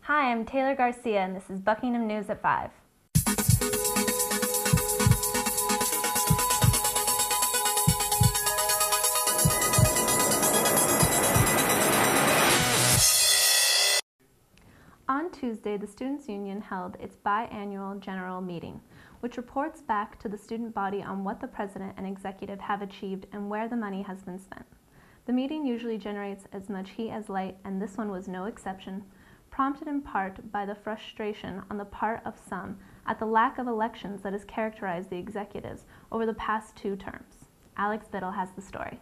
Hi, I'm Taylor Garcia, and this is Buckingham News at 5. On Tuesday, the Students' Union held its biannual general meeting, which reports back to the student body on what the president and executive have achieved and where the money has been spent. The meeting usually generates as much heat as light, and this one was no exception, prompted in part by the frustration on the part of some at the lack of elections that has characterized the executives over the past 2 terms. Alex Biddle has the story.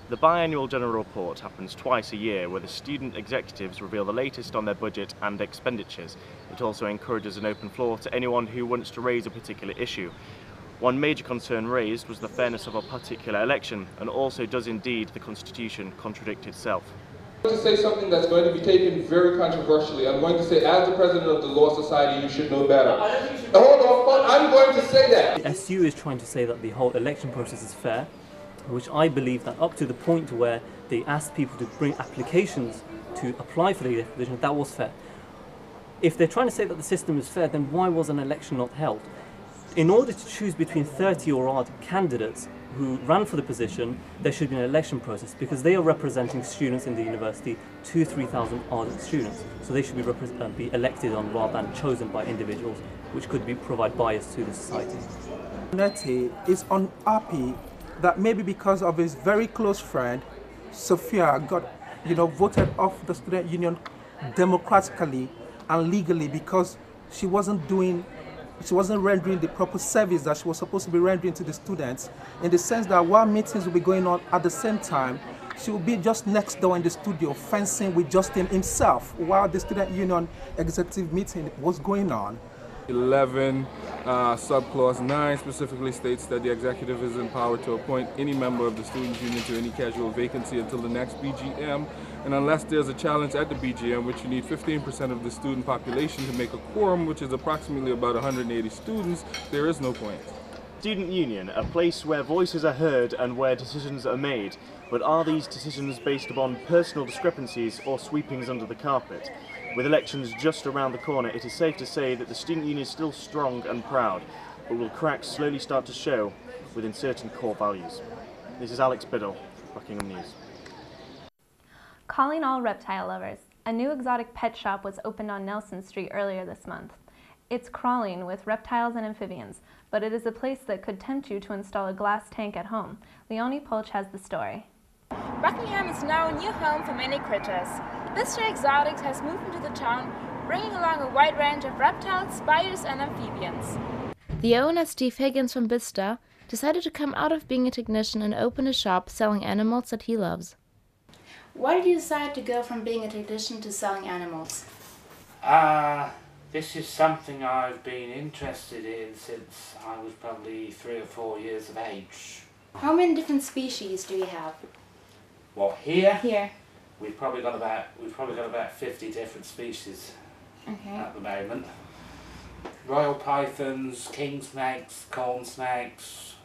The biannual general report happens twice a year, where the student executives reveal the latest on their budget and expenditures. It also encourages an open floor to anyone who wants to raise a particular issue. One major concern raised was the fairness of a particular election, and also does indeed the Constitution contradict itself. I'm going to say something that's going to be taken very controversially. I'm going to say, as the president of the Law Society, you should know better. Hold on, I'm going to say that. SU is trying to say that the whole election process is fair, which I believe that up to the point where they asked people to bring applications to apply for the executive position, that was fair. If they're trying to say that the system is fair, then why was an election not held? In order to choose between 30 or odd candidates who ran for the position, there should be an election process, because they are representing students in the university, 2,000–3,000 odd students. So they should be elected on rather than chosen by individuals, which could provide bias to the society. Neti is unhappy that maybe because of his very close friend, Sophia, got voted off the student union democratically and legally because she wasn't rendering the proper service that she was supposed to be rendering to the students, in the sense that while meetings will be going on at the same time, she will be just next door in the studio fencing with Justin himself while the student union executive meeting was going on. 11 subclause 9 specifically states that the executive is empowered to appoint any member of the student union to any casual vacancy until the next BGM, and unless there's a challenge at the BGM, which you need 15% of the student population to make a quorum, which is approximately about 180 students, there is no point. Student union, a place where voices are heard and where decisions are made, but are these decisions based upon personal discrepancies or sweepings under the carpet? With elections just around the corner, it is safe to say that the student union is still strong and proud, but will cracks slowly start to show within certain core values. This is Alex Biddle, Buckingham News. Calling all reptile lovers. A new exotic pet shop was opened on Nelson Street earlier this month. It's crawling with reptiles and amphibians, but it is a place that could tempt you to install a glass tank at home. Leonie Polch has the story. Buckingham is now a new home for many critters. Bista Exotics has moved into the town, bringing along a wide range of reptiles, spiders and amphibians. The owner, Steve Higgins from Bista, decided to come out of being a technician and open a shop selling animals that he loves. Why did you decide to go from being a technician to selling animals? This is something I've been interested in since I was probably 3 or 4 years of age. How many different species do you have? What, here? Here. We've probably got about 50 different species at the moment. Royal pythons, king snakes, corn snakes.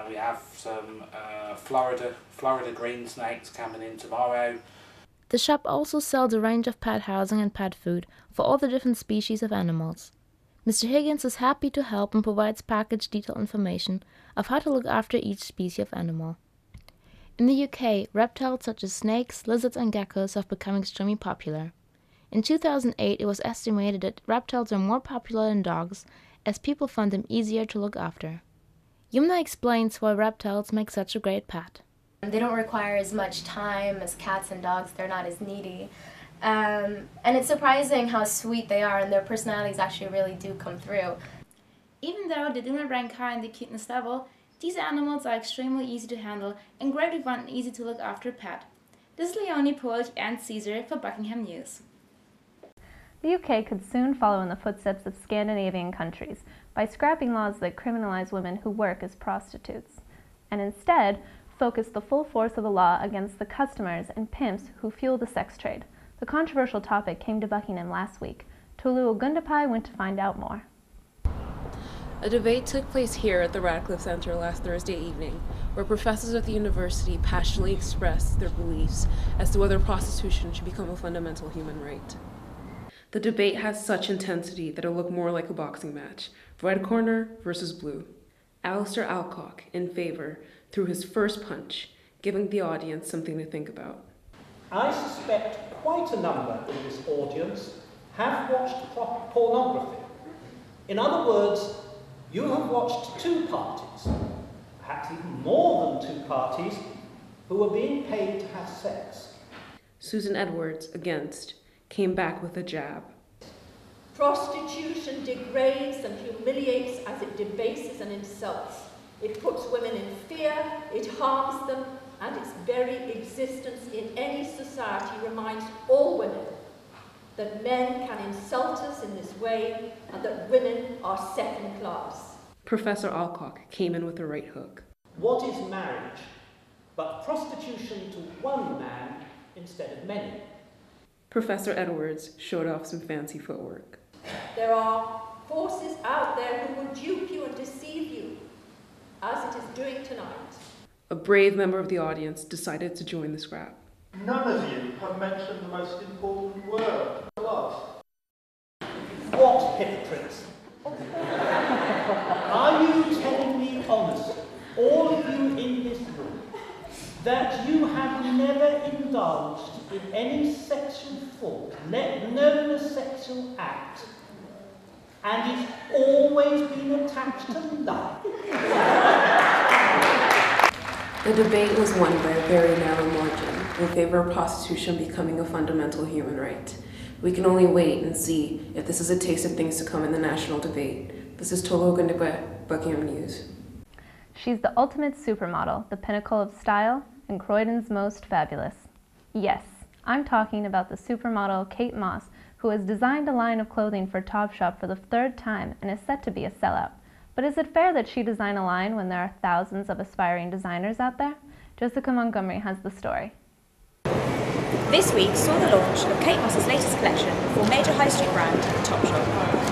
We have some Florida green snakes coming in tomorrow. The shop also sells a range of pet housing and pet food for all the different species of animals. Mr. Higgins is happy to help and provides packaged detailed information of how to look after each species of animal. In the UK, reptiles such as snakes, lizards and geckos have become extremely popular. In 2008, it was estimated that reptiles are more popular than dogs, as people found them easier to look after. Yumna explains why reptiles make such a great pet. They don't require as much time as cats and dogs. They're not as needy. And it's surprising how sweet they are, and their personalities actually really do come through. Even though they do not rank high in the cuteness level, these animals are extremely easy to handle and greatly fun and easy to look after pet. This is Leonie Polch and Caesar for Buckingham News. The UK could soon follow in the footsteps of Scandinavian countries by scrapping laws that criminalize women who work as prostitutes, and instead focus the full force of the law against the customers and pimps who fuel the sex trade. The controversial topic came to Buckingham last week. Tolu Ogundapai went to find out more. A debate took place here at the Radcliffe Center last Thursday evening, where professors at the university passionately expressed their beliefs as to whether prostitution should become a fundamental human right. The debate has such intensity that it'll look more like a boxing match. Red corner versus blue. Alistair Alcock, in favor, threw his first punch, giving the audience something to think about. I suspect quite a number in this audience have watched pornography. In other words, you have watched two parties, perhaps even more than two parties, who are being paid to have sex. Susan Edwards, against, came back with a jab. Prostitution degrades and humiliates as it debases and insults. It puts women in fear, it harms them, and its very existence in any society reminds all women that men can insult us in this way and that women are second class. Professor Alcock came in with a right hook. What is marriage but prostitution to one man instead of many? Professor Edwards showed off some fancy footwork. There are forces out there who will dupe you and deceive you, as it is doing tonight. A brave member of the audience decided to join the scrap. None of you have mentioned the most important word, love. What hypocrites? Are you telling me honestly, all of you in this room, that you have never indulged in any sexual thought, known a sexual act, and it's always been attached to love? The debate was won by a very narrow margin, in favor of prostitution becoming a fundamental human right. We can only wait and see if this is a taste of things to come in the national debate. This is Tolu Ogundigbe, Buckingham News. She's the ultimate supermodel, the pinnacle of style, and Croydon's most fabulous. Yes, I'm talking about the supermodel Kate Moss, who has designed a line of clothing for Topshop for the third time and is set to be a sellout. But is it fair that she designed a line when there are thousands of aspiring designers out there? Jessica Montgomery has the story. This week saw the launch of Kate Moss's latest collection for major high street brand Topshop.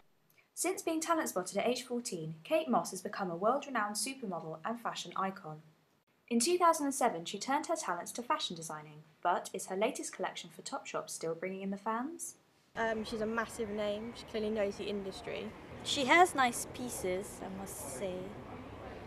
Since being talent spotted at age 14, Kate Moss has become a world-renowned supermodel and fashion icon. In 2007, she turned her talents to fashion designing, but is her latest collection for Topshop still bringing in the fans? She's a massive name, she clearly knows the industry. She has nice pieces, I must say,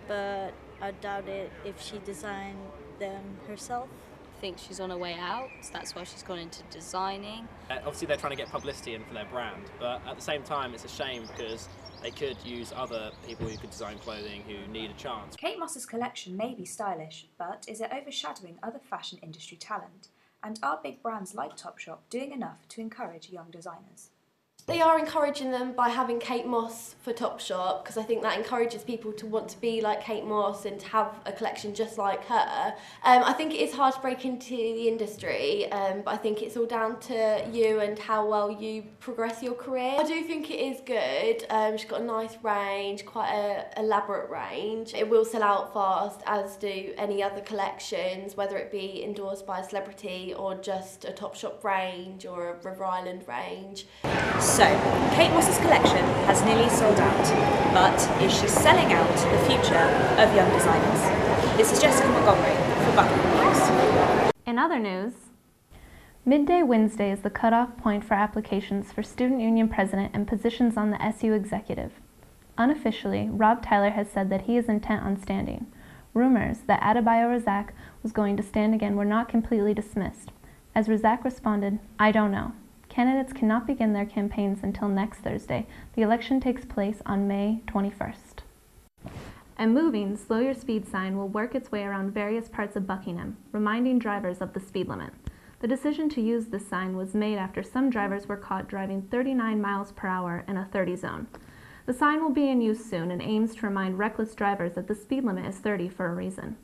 but I doubt it if she designed them herself. I think she's on her way out, so that's why she's gone into designing. Obviously they're trying to get publicity in for their brand, but at the same time it's a shame because they could use other people who could design clothing who need a chance. Kate Moss's collection may be stylish, but is it overshadowing other fashion industry talent? And are big brands like Topshop doing enough to encourage young designers? They are encouraging them by having Kate Moss for Topshop, because I think that encourages people to want to be like Kate Moss and to have a collection just like her. I think it is hard to break into the industry, but I think it's all down to you and how well you progress your career. I do think it is good. She's got a nice range, quite an elaborate range. It will sell out fast, as do any other collections, whether it be endorsed by a celebrity or just a Topshop range or a River Island range. So, Kate Moss's collection has nearly sold out, but is she selling out the future of young designers? This is Jessica Montgomery for Buckingham News. In other news, Midday Wednesday is the cutoff point for applications for Student Union President and positions on the SU Executive. Unofficially, Rob Tyler has said that he is intent on standing. Rumors that Adebayo Razak was going to stand again were not completely dismissed, as Razak responded, "I don't know." Candidates cannot begin their campaigns until next Thursday. The election takes place on May 21st. A moving slow your speed sign will work its way around various parts of Buckingham, reminding drivers of the speed limit. The decision to use this sign was made after some drivers were caught driving 39 miles per hour in a 30 zone. The sign will be in use soon and aims to remind reckless drivers that the speed limit is 30 for a reason.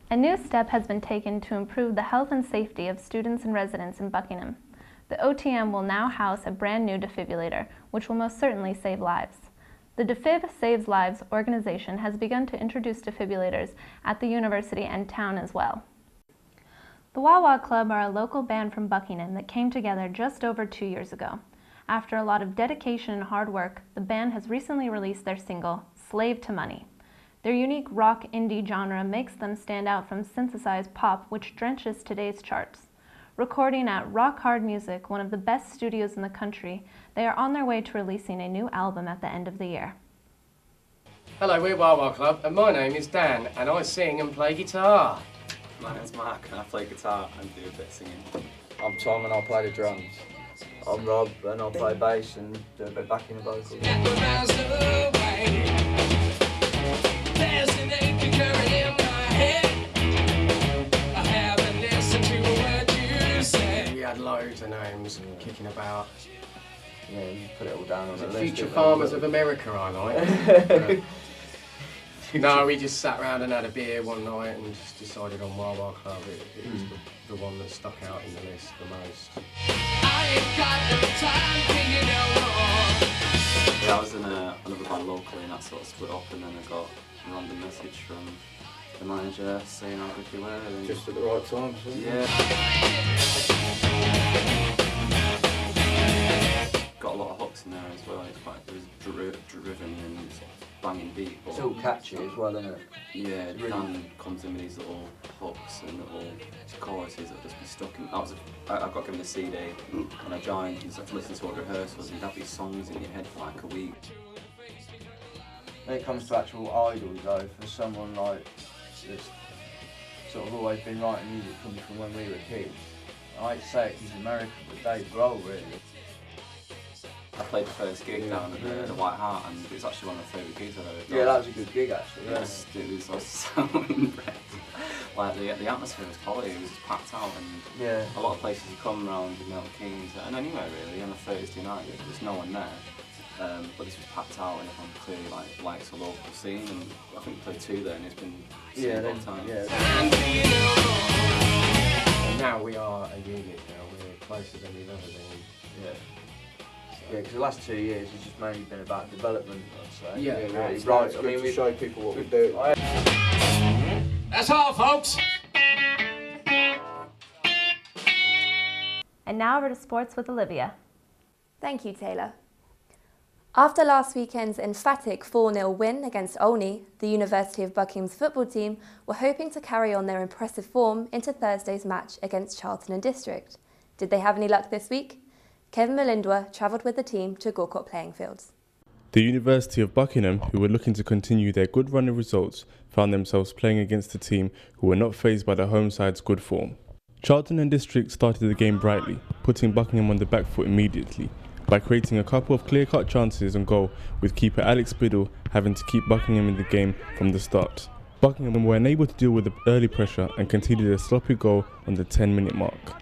A new step has been taken to improve the health and safety of students and residents in Buckingham. The OTM will now house a brand new defibrillator, which will most certainly save lives. The Defib Saves Lives organization has begun to introduce defibrillators at the university and town as well. The Wah Wah Club are a local band from Buckingham that came together just over 2 years ago. After a lot of dedication and hard work, the band has recently released their single, Slave to Money. Their unique rock indie genre makes them stand out from synthesized pop, which drenches today's charts. Recording at Rock Hard Music, one of the best studios in the country, they are on their way to releasing a new album at the end of the year. Hello, we're Wild Wild Club, and my name is Dan, and I sing and play guitar. My name's Mark, and I play guitar and do a bit of singing. I'm Tom, and I'll play the drums. I'm Rob, and I'll play bass and do a bit of backing vocals. We had loads of names kicking about. Yeah, you put it all down on the list. Future Farmers of America, I like. No, we just sat around and had a beer one night and just decided on Wild Wild Club. It was the one that stuck out in the list the most. Yeah, I was in another band locally and that sort of split up, and then I got a random message from the manager saying how good you were. And just at the right time, so. Yeah. Got a lot of hooks in there as well. It was driven and sort of banging beat. It's all catchy as well, isn't it? Yeah, Dan comes in with these little hooks and little choruses that just be stuck in. I got given a CD and I joined and started to listen to all the rehearsals, and you'd have these songs in your head for like a week. When it comes to actual idols though, for someone like that's sort of always been writing music from when we were kids, I hate to say it because American, but Dave Grohl really. I played the first gig down at the White Hart, and it was actually one of my favourite gigs I've ever done. Yeah, that was a good gig actually. I was so impressed. Like the atmosphere was quality, it was just packed out, and a lot of places you come around in Milton Keynes, and anywhere really, on a Thursday night, there's no one there. But this was packed out, and everyone clearly likes a local scene, and I think we played 2 there, and it's been a long time. And now we are a unit now, we're closer than we've ever been. Yeah. Yeah, because the last 2 years has just mainly been about development, I'd say. Yeah, really. Right. It's good to show people what we do. That's all, folks! And now over to sports with Olivia. Thank you, Taylor. After last weekend's emphatic 4-0 win against Olney, the University of Buckingham's football team were hoping to carry on their impressive form into Thursday's match against Charlton and District. Did they have any luck this week? Kevin Malindwa travelled with the team to Gorcourt playing fields. The University of Buckingham, who were looking to continue their good run of results, found themselves playing against a team who were not fazed by the home side's good form. Charlton and District started the game brightly, putting Buckingham on the back foot immediately, by creating a couple of clear-cut chances on goal, with keeper Alex Biddle having to keep Buckingham in the game from the start. Buckingham were unable to deal with the early pressure and conceded a sloppy goal on the 10-minute mark.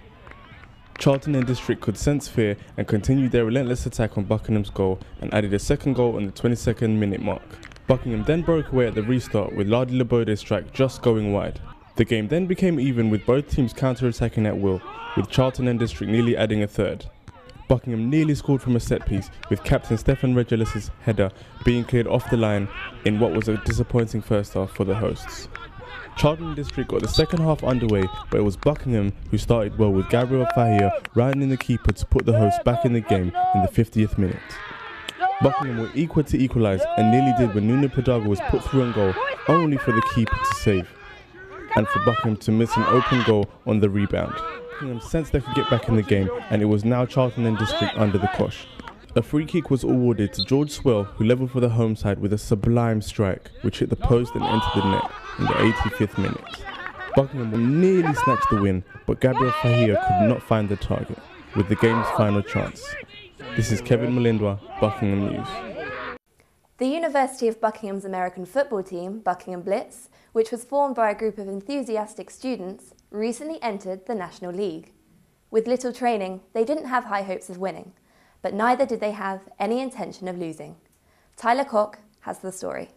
Charlton and District could sense fear and continued their relentless attack on Buckingham's goal and added a second goal on the 22nd minute mark. Buckingham then broke away at the restart with Lardy Labode's strike just going wide. The game then became even with both teams counter-attacking at will, with Charlton and District nearly adding a third. Buckingham nearly scored from a set piece, with captain Stefan Regulus's header being cleared off the line in what was a disappointing first half for the hosts. Charlton District got the second half underway, but it was Buckingham who started well, with Gabriel Fahia rounding the keeper to put the hosts back in the game in the 50th minute. Buckingham were equal to equalise and nearly did when Nuno Padaga was put through on goal, only for the keeper to save, and for Buckingham to miss an open goal on the rebound. Buckingham sensed they could get back in the game, and it was now Charlton and District under the cosh. A free kick was awarded to George Swell, who levelled for the home side with a sublime strike, which hit the post and entered the net in the 85th minute. Buckingham nearly snatched the win, but Gabriel Fahia could not find the target, with the game's final chance. This is Kevin Malindwa, Buckingham News. The University of Buckingham's American football team, Buckingham Blitz, which was formed by a group of enthusiastic students, recently entered the National League. With little training, they didn't have high hopes of winning, but neither did they have any intention of losing. Tyler Koch has the story.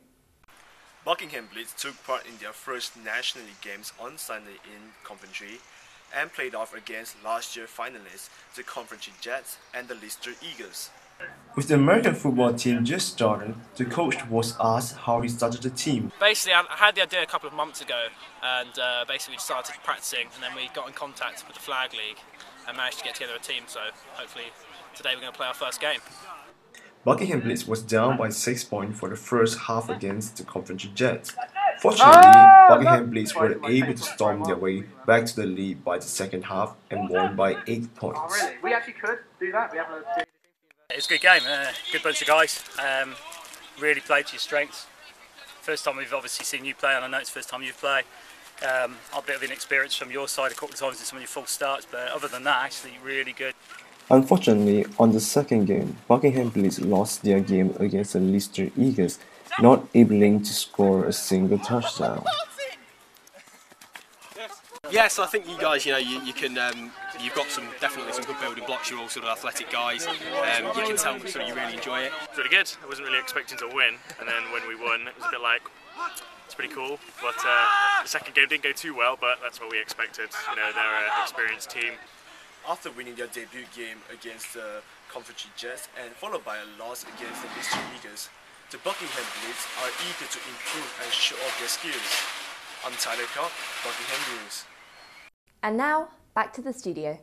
Buckingham Blitz took part in their first National League games on Sunday in Coventry and played off against last year's finalists, the Coventry Jets and the Leicester Eagles. With the American football team just started, the coach was asked how he started the team. Basically, I had the idea a couple of months ago, and basically we started practicing, and then we got in contact with the Flag League and managed to get together a team, so hopefully today we're going to play our first game. Buckingham Blitz was down by 6 points for the first half against the Coventry Jets. Fortunately, Buckingham Blitz were able to storm their way back to the lead by the second half and won by 8 points. We actually could do that. It was a good game, good bunch of guys. Really played to your strengths. First time we've obviously seen you play, and I know it's the first time you've played. A bit of inexperience from your side a couple of times in some of your full starts, but other than that, actually really good. Unfortunately, on the second game, Buckingham Blitz lost their game against the Leicester Eagles, not able to score a single touchdown. Yes, I think you guys, you can, you've got definitely some good building blocks. You're all sort of athletic guys. You can tell sort of you really enjoy it. It's really good. I wasn't really expecting to win, and then when we won, it was a bit like, it's pretty cool. But the second game didn't go too well, but that's what we expected. They're an experienced team. After winning their debut game against the Coventry Jets and followed by a loss against the Leicester Eagles, the Buckingham Blitz are eager to improve and show off their skills. I'm Tyler Cock, Buckingham News. And now, back to the studio.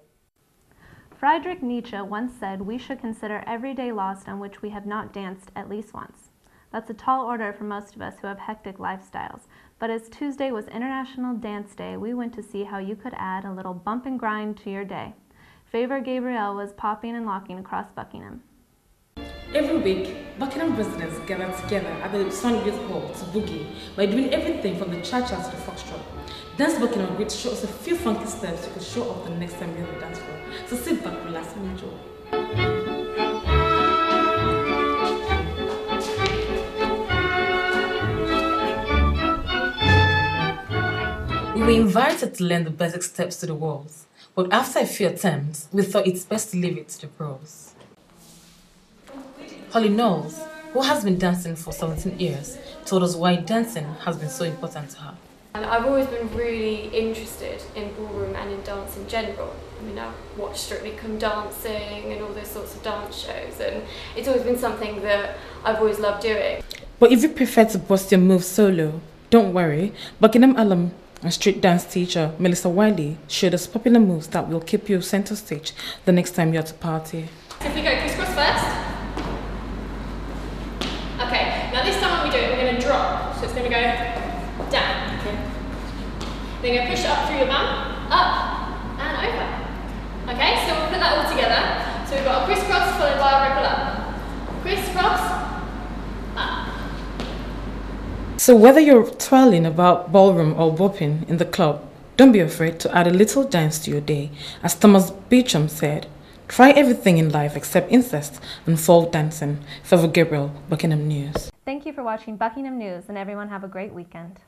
Friedrich Nietzsche once said we should consider every day lost on which we have not danced at least once. That's a tall order for most of us who have hectic lifestyles, but as Tuesday was International Dance Day, we went to see how you could add a little bump and grind to your day. Favor Gabriel was popping and locking across Buckingham. Every week, Buckingham residents gather together at the Sun Youth Hall to boogie by doing everything from the cha-cha to the foxtrot. Dance Buckingham will show us a few funky steps you can show off the next time you're on the dance floor. So sit back, relax, and enjoy. We were invited to learn the basic steps to the waltz, but after a few attempts, we thought it's best to leave it to the pros. Holly Knowles, who has been dancing for 17 years, told us why dancing has been so important to her. I've always been really interested in ballroom and in dance in general. I've watched Strictly Come Dancing and all those sorts of dance shows, and it's always been something that I've always loved doing. But if you prefer to bust your moves solo, don't worry. Buckingham alum and street dance teacher Melissa Wiley showed us popular moves that will keep you center stage the next time you're at a party. So if we go crisscross first. Okay, now this time when we do it, we're going to drop. So it's going to go down. Then you're going to push it up through your bum, up and over. Okay, so we'll put that all together. So we've got a crisscross followed by a ripple up. Crisscross, up. So whether you're twirling about ballroom or bopping in the club, don't be afraid to add a little dance to your day. As Thomas Beecham said, try everything in life except incest and folk dancing. Favor Gabriel, Buckingham News. Thank you for watching Buckingham News, and everyone have a great weekend.